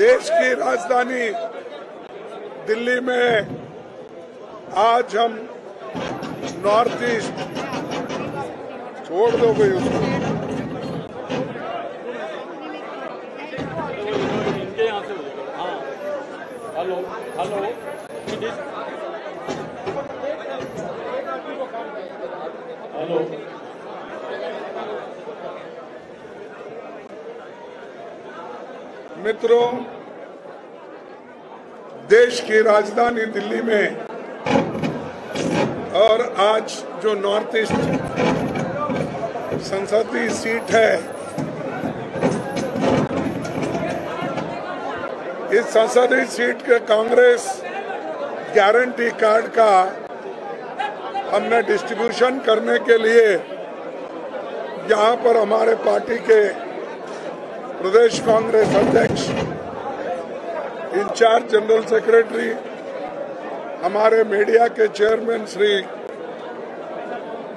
देश की राजधानी दिल्ली में आज हम नॉर्थ ईस्ट छोड़ दो भाई उसको। इनके यहाँ से हो जाएगा। हाँ, हेलो हेलो हेलो। मित्रों, देश की राजधानी दिल्ली में और आज जो नॉर्थ ईस्ट संसदीय सीट है, इस संसदीय सीट के कांग्रेस गारंटी कार्ड का हमने डिस्ट्रीब्यूशन करने के लिए यहाँ पर हमारे पार्टी के प्रदेश कांग्रेस अध्यक्ष, इंचार्ज जनरल सेक्रेटरी, हमारे मीडिया के चेयरमैन श्री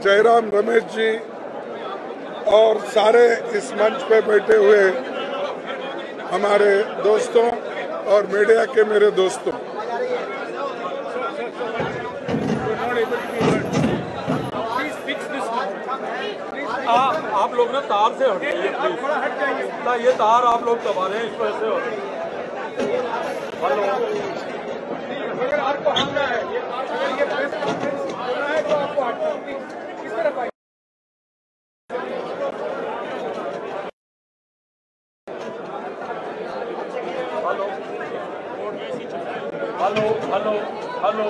जयराम रमेश जी और सारे इस मंच पे बैठे हुए हमारे दोस्तों और मीडिया के मेरे दोस्तों, आप लोग ना तार से हट जाइए प्लीज। ये तार आप लोग दबा रहे हैं, इस वजह से। अगर आपको हटना है, ये प्रेस कॉन्फ्रेंस होना है तो आपको हटना है। किस तरफ आए? Hello hello hello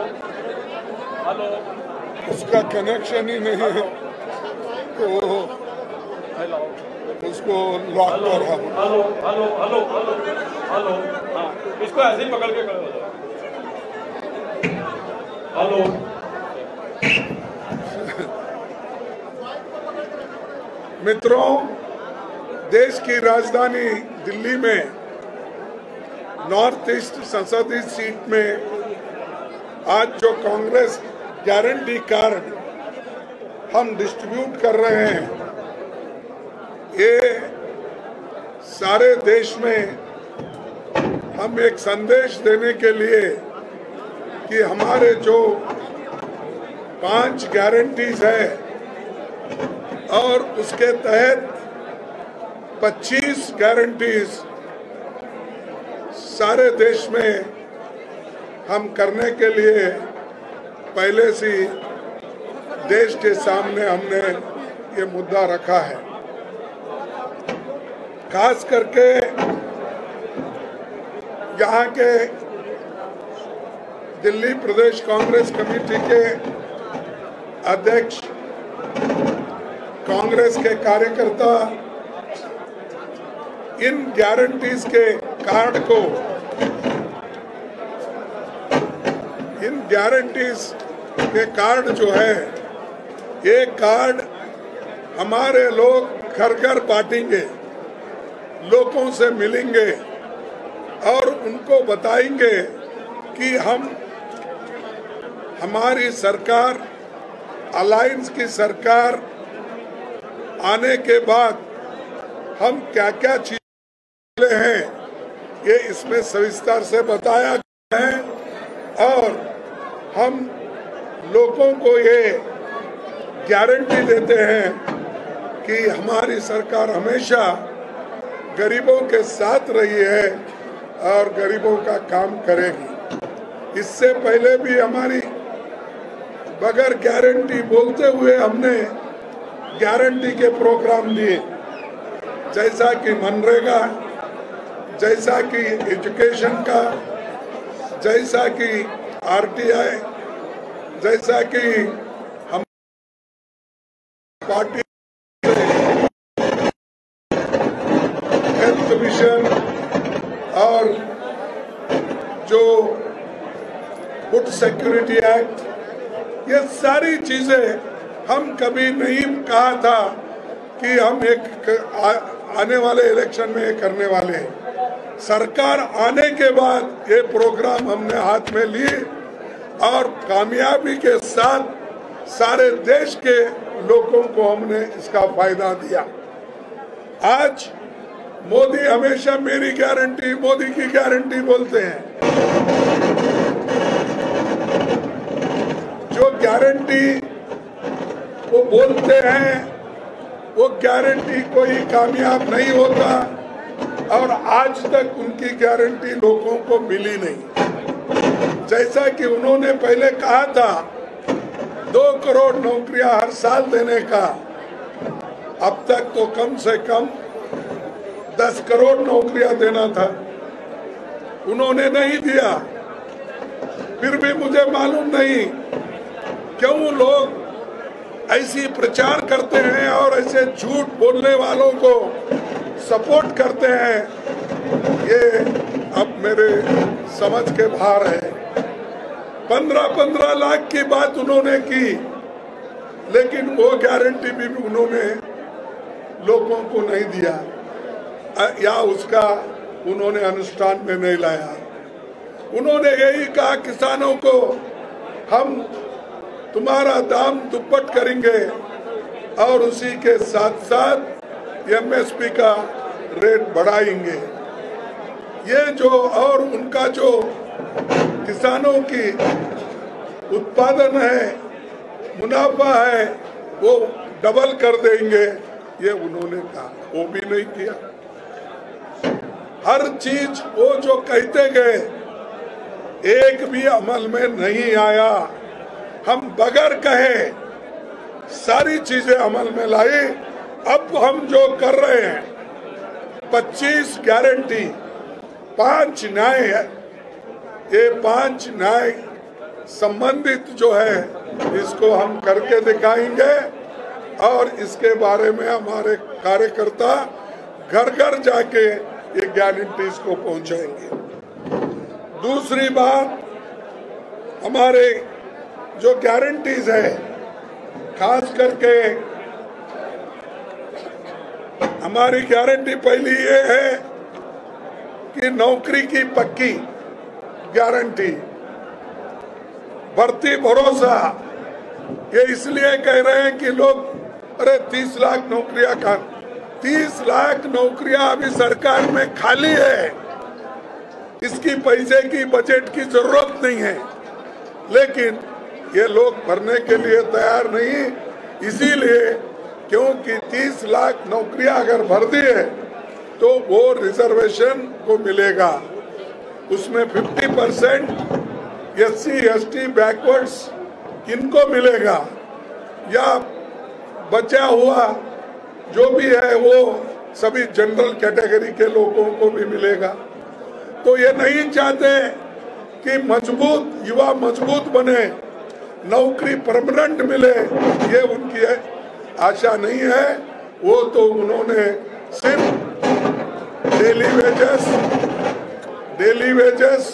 hello. उसका कनेक्शन ही नहीं है तो उसको लॉक कर रहा हूँ। Hello hello hello hello hello. हाँ, इसको ऐसे ही पकड़ के खड़े हो जाओ। हेलो। मित्रों, देश की राजधानी दिल्ली में नॉर्थ ईस्ट संसदीय सीट में आज जो कांग्रेस गारंटी कार्ड हम डिस्ट्रीब्यूट कर रहे हैं, ये सारे देश में हम एक संदेश देने के लिए कि हमारे जो 5 गारंटीज है और उसके तहत 25 गारंटीज सारे देश में हम करने के लिए पहले से देश के सामने हमने ये मुद्दा रखा है। खास करके यहाँ के दिल्ली प्रदेश कांग्रेस कमेटी के अध्यक्ष, कांग्रेस के कार्यकर्ता इन गारंटीज के कार्ड को, इन गारंटीज के कार्ड जो है, ये कार्ड हमारे लोग घर घर बांटेंगे, लोगों से मिलेंगे और उनको बताएंगे कि हमारी सरकार, अलायंस की सरकार आने के बाद हम क्या क्या चीजें हैं, ये इसमें सविस्तर से बताया गया है और हम लोगों को ये गारंटी देते हैं कि हमारी सरकार हमेशा गरीबों के साथ रही है और गरीबों का काम करेगी। इससे पहले भी हमारी बगैर गारंटी बोलते हुए हमने गारंटी के प्रोग्राम दिए, जैसा कि मनरेगा, जैसा कि एजुकेशन का, जैसा कि आरटीआई, जैसा कि हम पार्टी हेल्थ मिशन और जो फूड सिक्योरिटी एक्ट, ये सारी चीजें हम कभी नहीं कहा था कि हम आने वाले इलेक्शन में करने वाले हैं। सरकार आने के बाद ये प्रोग्राम हमने हाथ में लिए और कामयाबी के साथ सारे देश के लोगों को हमने इसका फायदा दिया। आज मोदी हमेशा मेरी गारंटी, मोदी की गारंटी बोलते हैं। जो गारंटी वो बोलते हैं वो गारंटी कोई कामयाब नहीं होता, और आज तक उनकी गारंटी लोगों को मिली नहीं। जैसा कि उन्होंने पहले कहा था 2 करोड़ नौकरियां हर साल देने का, अब तक तो कम से कम 10 करोड़ नौकरियां देना था, उन्होंने नहीं दिया। फिर भी मुझे मालूम नहीं क्यों लोग ऐसी प्रचार करते हैं और ऐसे झूठ बोलने वालों को सपोर्ट करते हैं। ये अब मेरे समझ के बाहर है। 15-15 लाख की बात उन्होंने की, लेकिन वो गारंटी भी उन्होंने लोगों को नहीं दिया, या उसका उन्होंने अनुष्ठान में नहीं लाया। उन्होंने यही कहा किसानों को, हम तुम्हारा दाम दुप्पट करेंगे और उसी के साथ साथ एमएसपी का रेट बढ़ाएंगे। ये जो और उनका जो किसानों की उत्पादन है, मुनाफा है, वो डबल कर देंगे, ये उन्होंने कहा, वो भी नहीं किया। हर चीज वो जो कहते गए एक भी अमल में नहीं आया। हम बगैर कहे सारी चीजें अमल में लाई। अब हम जो कर रहे हैं 25 गारंटी, 5 न्याय है, ये 5 न्याय संबंधित जो है इसको हम करके दिखाएंगे, और इसके बारे में हमारे कार्यकर्ता घर घर जाके ये गारंटीज को पहुंचाएंगे। दूसरी बात, हमारे जो गारंटीज है, खास करके हमारी गारंटी पहली ये है कि नौकरी की पक्की गारंटी, भर्ती भरोसा। ये इसलिए कह रहे हैं कि लोग अरे 30 लाख नौकरियां का, 30 लाख नौकरियां अभी सरकार में खाली है, इसकी पैसे की बजट की जरूरत नहीं है, लेकिन ये लोग भरने के लिए तैयार नहीं। इसीलिए क्योंकि 30 लाख नौकरियां अगर भर दी है तो वो रिजर्वेशन को मिलेगा, उसमें 50% SC ST बैकवर्ड्स इनको मिलेगा, या बचा हुआ जो भी है वो सभी जनरल कैटेगरी के लोगों को भी मिलेगा। तो ये नहीं चाहते कि युवा मजबूत बने, नौकरी परमानेंट मिले, ये उनकी आशा नहीं है। वो तो उन्होंने सिर्फ डेली वेजेस,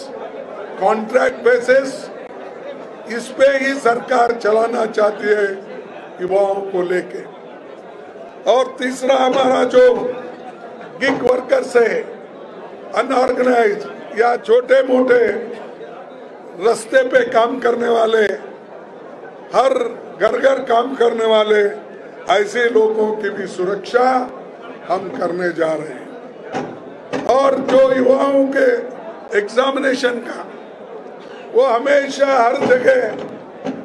कॉन्ट्रैक्ट बेसिस, इस पे ही सरकार चलाना चाहती है युवाओं को लेके। और तीसरा, हमारा जो गिग वर्कर्स है, अनऑर्गेनाइज या छोटे मोटे रास्ते पे काम करने वाले, हर घर घर काम करने वाले, ऐसे लोगों की भी सुरक्षा हम करने जा रहे हैं। और जो युवाओं के एग्जामिनेशन का, वो हमेशा हर जगह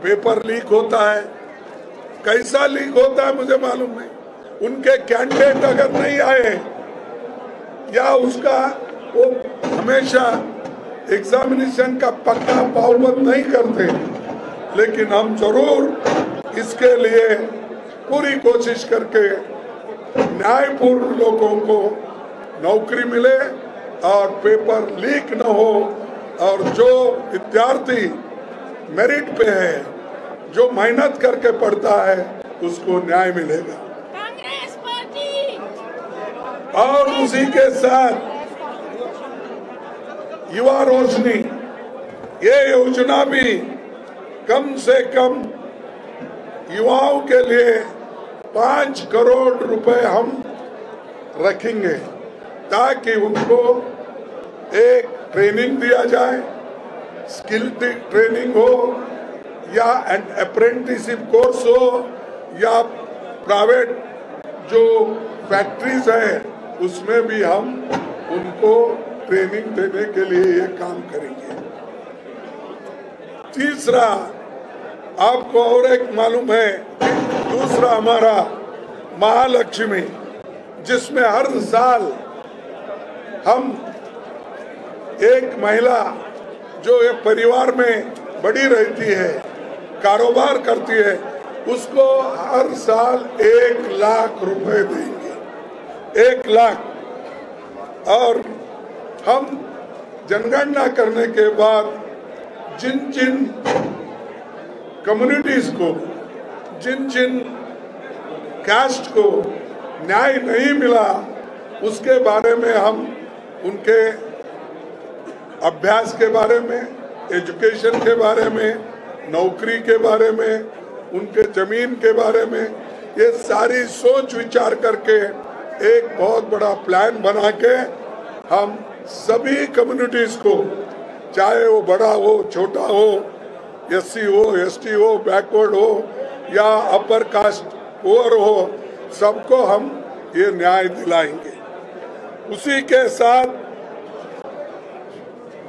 पेपर लीक होता है। कैसा लीक होता है मुझे मालूम नहीं। उनके कैंडिडेट अगर नहीं आए या उसका वो हमेशा एग्जामिनेशन का पक्का पाबंद नहीं करते, लेकिन हम जरूर इसके लिए पूरी कोशिश करके न्यायपूर्ण लोगों को नौकरी मिले और पेपर लीक न हो, और जो विद्यार्थी मेरिट पे है, जो मेहनत करके पढ़ता है, उसको न्याय मिलेगा। कांग्रेस पार्टी। और उसी के साथ युवा रोशनी, ये योजना भी कम से कम युवाओं के लिए 5 करोड़ रुपए हम रखेंगे, ताकि उनको एक ट्रेनिंग दिया जाए, स्किल ट्रेनिंग हो या एन अप्रेंटिसशिप कोर्स हो, या प्राइवेट जो फैक्ट्रीज है उसमें भी हम उनको ट्रेनिंग देने के लिए ये काम करेंगे। तीसरा, आपको और एक मालूम है, दूसरा हमारा महालक्ष्मी, जिसमें हर साल हम एक महिला जो एक परिवार में बड़ी रहती है, कारोबार करती है, उसको हर साल 1 लाख रुपए देंगे, 1 लाख। और हम जनगणना करने के बाद जिन जिन कम्युनिटीज को, जिन जिन कास्ट को न्याय नहीं मिला, उसके बारे में हम उनके अभ्यास के बारे में, एजुकेशन के बारे में, नौकरी के बारे में, उनके जमीन के बारे में, ये सारी सोच विचार करके एक बहुत बड़ा प्लान बना के हम सभी कम्युनिटीज को, चाहे वो बड़ा हो, छोटा हो, एससी हो, एसटी हो, बैकवर्ड हो या अपर कास्ट पुअर हो, सबको हम ये न्याय दिलाएंगे। उसी के साथ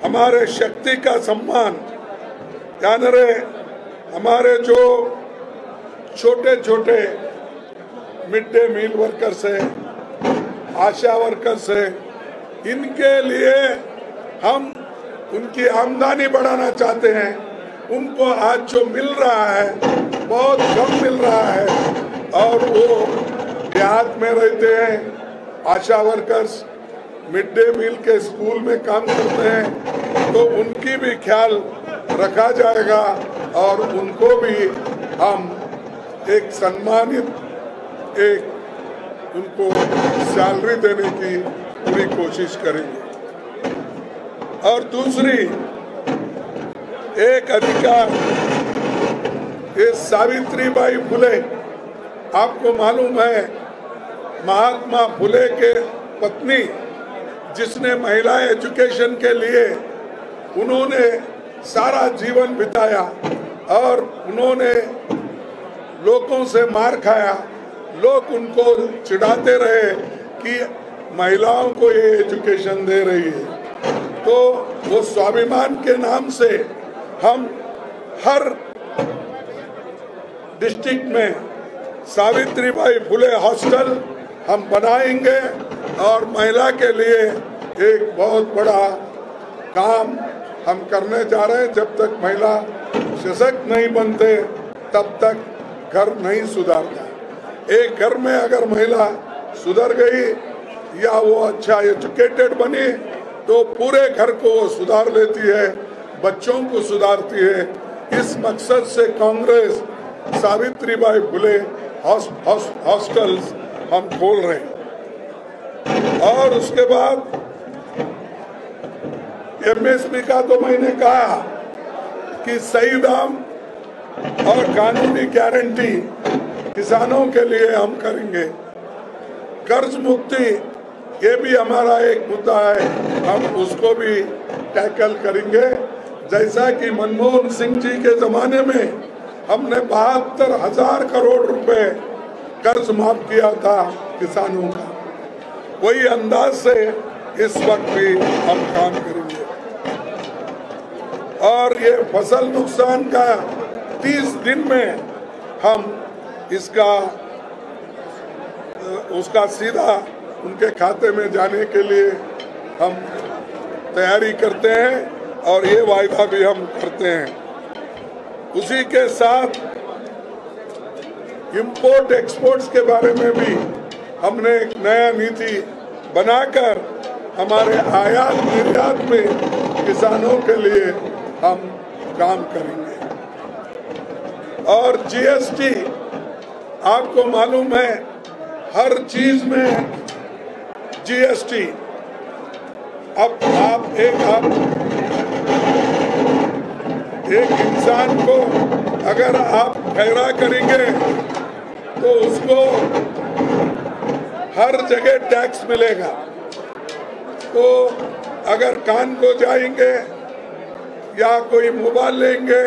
हमारे शक्ति का सम्मान, यानी हमारे जो छोटे छोटे मिड डे मील वर्कर्स है, आशा वर्कर्स है, इनके लिए हम उनकी आमदनी बढ़ाना चाहते हैं। उनको आज जो मिल रहा है बहुत कम मिल रहा है, और वो देहात में रहते हैं, आशा वर्कर्स मिड डे मील के स्कूल में काम करते हैं, तो उनकी भी ख्याल रखा जाएगा और उनको भी हम एक सम्मानित एक उनको सैलरी देने की पूरी कोशिश करेंगे। और दूसरी एक अधिकार, ये सावित्रीबाई फुले, आपको मालूम है महात्मा फुले के पत्नी, जिसने महिला एजुकेशन के लिए उन्होंने सारा जीवन बिताया और उन्होंने लोगों से मार खाया। लोग उनको चिढ़ाते रहे कि महिलाओं को ये एजुकेशन दे रही है, तो वो स्वाभिमान के नाम से हम हर डिस्ट्रिक्ट में सावित्रीबाई फुले हॉस्टल हम बनाएंगे और महिला के लिए एक बहुत बड़ा काम हम करने जा रहे हैं। जब तक महिला सशक्त नहीं बनते तब तक घर नहीं सुधरता। एक घर में अगर महिला सुधर गई या वो अच्छा एजुकेटेड बनी तो पूरे घर को वो सुधार लेती है, बच्चों को सुधारती है। इस मकसद से कांग्रेस सावित्रीबाई फुले हॉस्टल्स हम खोल रहे हैं। और उसके बाद एमएसपी का तो मैंने कहा कि सही दाम और कानूनी गारंटी किसानों के लिए हम करेंगे। कर्ज मुक्ति, ये भी हमारा एक मुद्दा है, हम उसको भी टैकल करेंगे। जैसा कि मनमोहन सिंह जी के जमाने में हमने 72,000 करोड़ रुपए कर्ज माफ किया था किसानों का, वही अंदाज से इस वक्त भी हम काम करेंगे। और ये फसल नुकसान का 30 दिन में हम उसका सीधा उनके खाते में जाने के लिए हम तैयारी करते हैं और ये वायदा भी हम करते हैं। उसी के साथ इंपोर्ट एक्सपोर्ट्स के बारे में भी हमने एक नया नीति बनाकर हमारे आयात निर्यात में किसानों के लिए हम काम करेंगे। और जीएसटी, आपको मालूम है हर चीज में जीएसटी। अब आप एक इंसान को अगर आप खैरा करेंगे तो उसको हर जगह टैक्स मिलेगा। तो अगर कान को जाएंगे या कोई मोबाइल लेंगे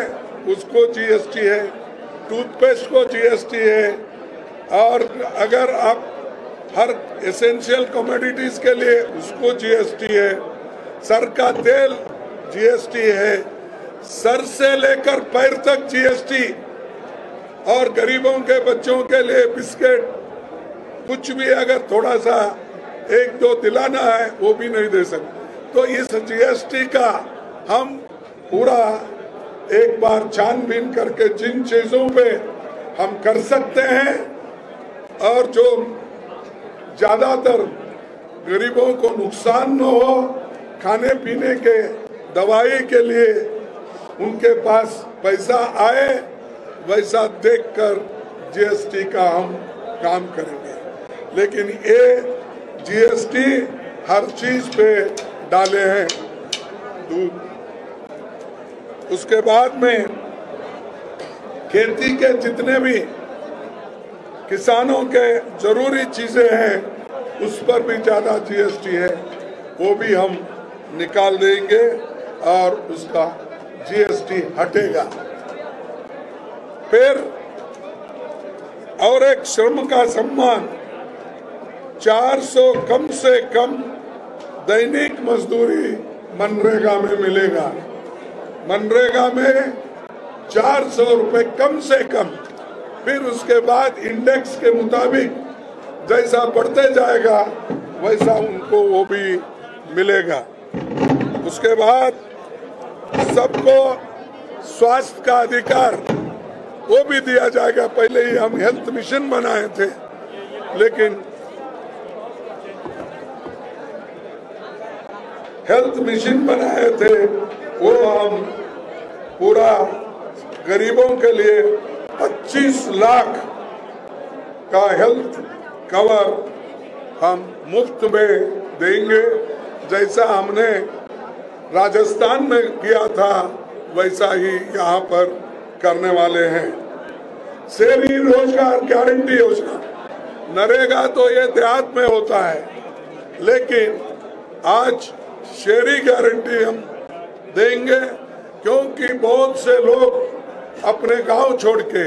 उसको जीएसटी है, टूथपेस्ट को जीएसटी है। और अगर आप हर एसेंशियल कमोडिटीज के लिए उसको जीएसटी है, सर का तेल जीएसटी है, सर से लेकर पैर तक जीएसटी, और गरीबों के बच्चों के लिए बिस्किट कुछ भी अगर थोड़ा सा एक दो दिलाना है वो भी नहीं दे सकते। तो इस जीएसटी का हम पूरा एक बार छानबीन करके जिन चीजों पे हम कर सकते हैं और जो ज्यादातर गरीबों को नुकसान न हो, खाने पीने के दवाई के लिए उनके पास पैसा आए, वैसा देखकर जीएसटी का हम काम करेंगे। लेकिन ये जीएसटी हर चीज पे डाले हैं, दूध। उसके बाद में खेती के जितने भी किसानों के जरूरी चीजें हैं उस पर भी ज्यादा जीएसटी है, वो भी हम निकाल देंगे और उसका जीएसटी हटेगा। फिर और एक श्रम का सम्मान, 400 कम से कम दैनिक मजदूरी मनरेगा में मिलेगा। मनरेगा में 400 रुपए कम से कम, फिर उसके बाद इंडेक्स के मुताबिक जैसा बढ़ते जाएगा वैसा उनको वो भी मिलेगा। उसके बाद सबको स्वास्थ्य का अधिकार वो भी दिया जाएगा। पहले ही हम हेल्थ मिशन बनाए थे, लेकिन हेल्थ मिशन बनाए थे वो हम पूरा गरीबों के लिए 25 लाख का हेल्थ कवर हम मुफ्त में देंगे। जैसा हमने राजस्थान में किया था वैसा ही यहाँ पर करने वाले हैं। शहरी रोजगार गारंटी योजना, नरेगा तो ये देहात में होता है, लेकिन आज शहरी गारंटी हम देंगे, क्योंकि बहुत से लोग अपने गांव छोड़ के,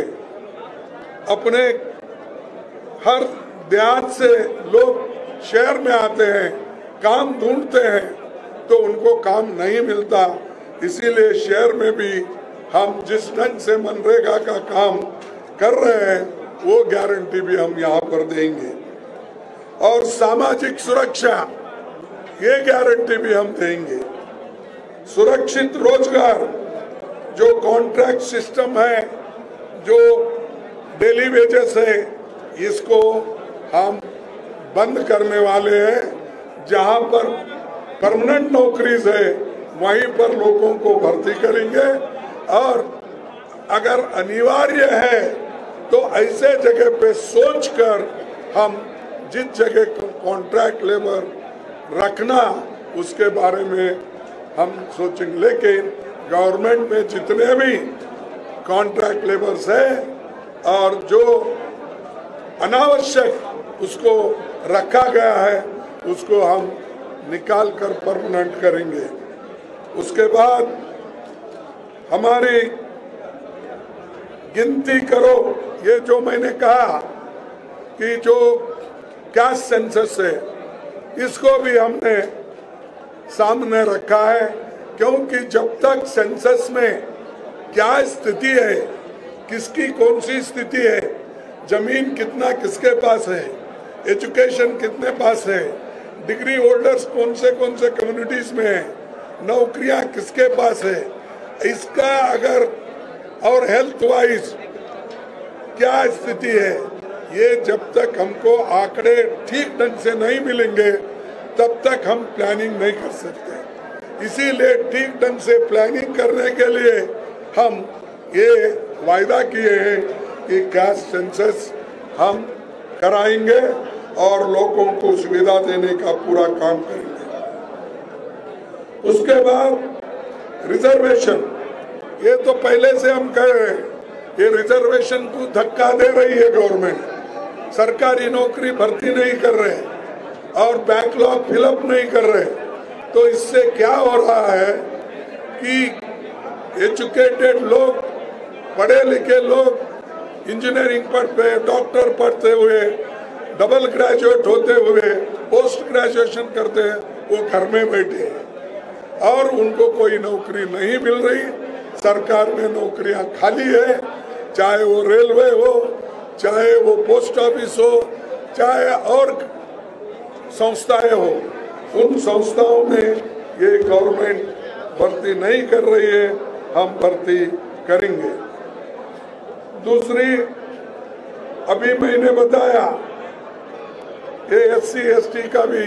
अपने हर देहात से लोग शहर में आते हैं, काम ढूंढते हैं, तो उनको काम नहीं मिलता। इसीलिए शहर में भी हम जिस ढंग से मनरेगा का काम कर रहे हैं वो गारंटी भी हम यहाँ पर देंगे। और सामाजिक सुरक्षा, ये गारंटी भी हम देंगे। सुरक्षित रोजगार, जो कॉन्ट्रैक्ट सिस्टम है, जो डेली वेजेस है, इसको हम बंद करने वाले हैं। जहां पर परमानेंट नौकरीज है वहीं पर लोगों को भर्ती करेंगे, और अगर अनिवार्य है तो ऐसे जगह पे सोचकर हम जिस जगह कॉन्ट्रैक्ट लेबर रखना उसके बारे में हम सोचेंगे। लेकिन गवर्नमेंट में जितने भी कॉन्ट्रैक्ट लेबर्स है और जो अनावश्यक उसको रखा गया है उसको हम निकाल कर परमानेंट करेंगे। उसके बाद हमारी गिनती करो, ये जो मैंने कहा कि जो कैश सेंसस है इसको भी हमने सामने रखा है, क्योंकि जब तक सेंसस में क्या स्थिति है, किसकी कौन सी स्थिति है, जमीन कितना किसके पास है, एजुकेशन कितने पास है, डिग्री होल्डर्स कौन से कम्युनिटीज में है, नौकरियां किसके पास है, इसका अगर और हेल्थ वाइज क्या स्थिति है, ये जब तक हमको आंकड़े ठीक ढंग से नहीं मिलेंगे तब तक हम प्लानिंग नहीं कर सकते। इसीलिए ठीक ढंग से प्लानिंग करने के लिए हम ये वायदा किए हैं कि कैश सेंसस हम कराएंगे और लोगों को सुविधा देने का पूरा काम करेंगे। उसके बाद रिजर्वेशन, ये तो पहले से हम कह रहे हैं, ये रिजर्वेशन को धक्का दे रही है गवर्नमेंट। सरकारी नौकरी भर्ती नहीं कर रहे और बैकलॉग फिलअप नहीं कर रहे, तो इससे क्या हो रहा है कि एजुकेटेड लोग, पढ़े लिखे लोग, इंजीनियरिंग पढ़ते, डॉक्टर पढ़ते हुए डबल ग्रेजुएट होते हुए पोस्ट ग्रेजुएशन करते हैं, वो घर में बैठे हैं और उनको कोई नौकरी नहीं मिल रही। सरकार में नौकरियां खाली है, चाहे वो रेलवे हो, चाहे वो पोस्ट ऑफिस हो, चाहे और संस्थाएं हो। उन संस्थाओं में ये गवर्नमेंट भर्ती नहीं कर रही है, हम भर्ती करेंगे। दूसरी, अभी मैंने बताया कि SC ST का भी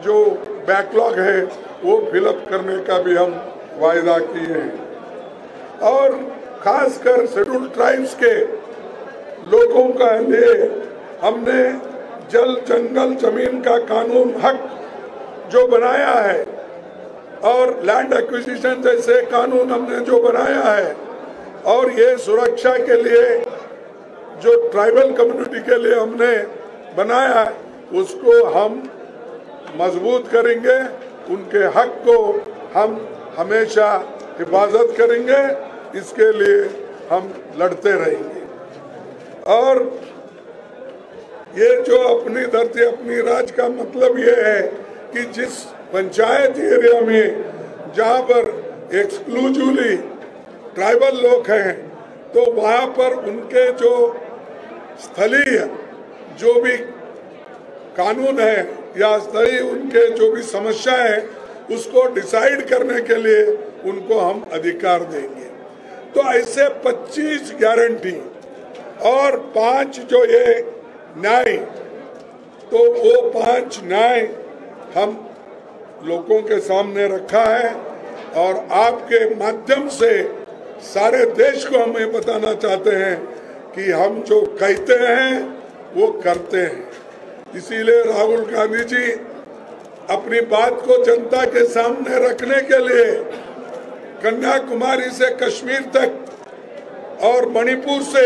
जो बैकलॉग है वो फिलअप करने का भी हम वायदा किए हैं और खासकर शेड्यूल ट्राइब्स के लोगों का लिए हमने जल जंगल जमीन का कानून हक जो बनाया है और लैंड एक्विजिशन जैसे कानून हमने जो बनाया है और ये सुरक्षा के लिए जो ट्राइबल कम्युनिटी के लिए हमने बनाया है उसको हम मजबूत करेंगे। उनके हक को हम हमेशा हिफाजत करेंगे, इसके लिए हम लड़ते रहेंगे। और ये जो अपनी धरती अपनी राज का मतलब ये है कि जिस पंचायत एरिया में जहाँ पर एक्सक्लूसिवली ट्राइबल लोग हैं तो वहाँ पर उनके जो स्थलीय जो भी कानून है या स्थलीय उनके जो भी समस्या है उसको डिसाइड करने के लिए उनको हम अधिकार देंगे। तो ऐसे 25 गारंटी और 5 जो ये न्याय, तो वो 5 न्याय हम लोगों के सामने रखा है और आपके माध्यम से सारे देश को हम ये बताना चाहते हैं कि हम जो कहते हैं वो करते हैं। इसीलिए राहुल गांधी जी अपनी बात को जनता के सामने रखने के लिए कन्याकुमारी से कश्मीर तक और मणिपुर से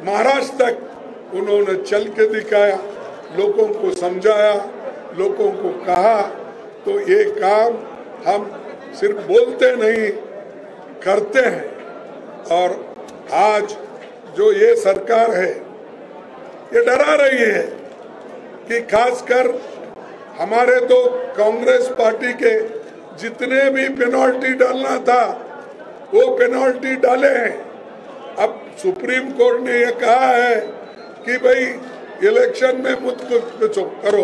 महाराष्ट्र तक उन्होंने चल के दिखाया, लोगों को समझाया, लोगों को कहा। तो ये काम हम सिर्फ बोलते नहीं करते हैं। और आज जो ये सरकार है ये डरा रही है कि खासकर हमारे तो कांग्रेस पार्टी के जितने भी पेनल्टी डालना था वो पेनल्टी डाले हैं। अब सुप्रीम कोर्ट ने ये कहा है कि भाई इलेक्शन में मुझ कुछ करो,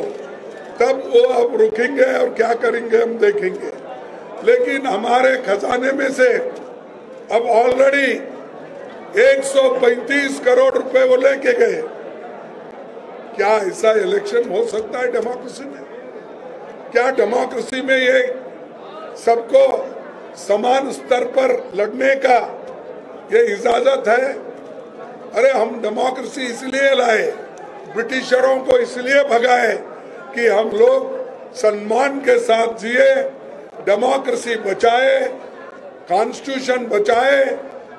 तब वो अब रुकेंगे और क्या करेंगे हम देखेंगे। लेकिन हमारे खजाने में से अब ऑलरेडी 135 करोड़ रुपए वो लेके गए। क्या ऐसा इलेक्शन हो सकता है डेमोक्रेसी में? क्या डेमोक्रेसी में ये सबको समान स्तर पर लड़ने का ये इजाजत है? अरे हम डेमोक्रेसी इसलिए लाए, ब्रिटिशरों को इसलिए भगाए कि हम लोग सम्मान के साथ जिए, डेमोक्रेसी बचाए, कॉन्स्टिट्यूशन बचाए,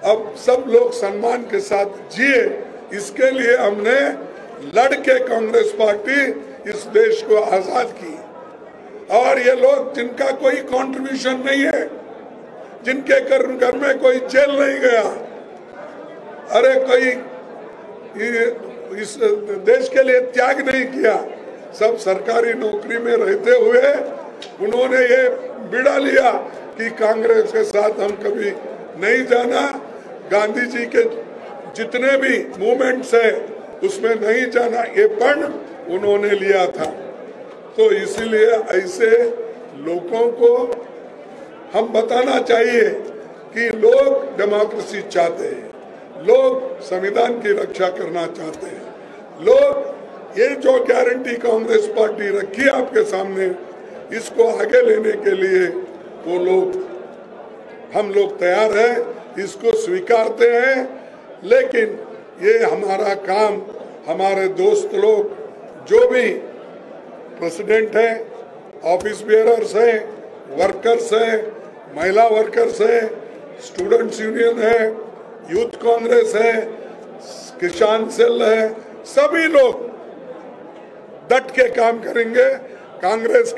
अब सब लोग सम्मान के साथ जिए। इसके लिए हमने लड़के कांग्रेस पार्टी इस देश को आजाद की। और ये लोग जिनका कोई कंट्रीब्यूशन नहीं है, जिनके घर में कोई जेल नहीं गया, अरे कोई इस देश के लिए त्याग नहीं किया, सब सरकारी नौकरी में रहते हुए उन्होंने ये बिड़ा लिया कि कांग्रेस के साथ हम कभी नहीं जाना, गांधी जी के जितने भी मूवमेंट्स है उसमें नहीं जाना, ये पण उन्होंने लिया था। तो इसीलिए ऐसे लोगों को हम बताना चाहिए कि लोग डेमोक्रेसी चाहते हैं, लोग संविधान की रक्षा करना चाहते हैं, लोग ये जो गारंटी कांग्रेस पार्टी रखी है आपके सामने, इसको आगे लेने के लिए वो लोग, हम लोग तैयार हैं, इसको स्वीकारते हैं। लेकिन ये हमारा काम, हमारे दोस्त लोग जो भी प्रेसिडेंट हैं, ऑफिस बेयरर्स हैं, वर्कर्स हैं, महिला वर्कर्स हैं, स्टूडेंट्स यूनियन है, यूथ कांग्रेस है, किसान सेल है, सभी लोग डट के काम करेंगे। कांग्रेस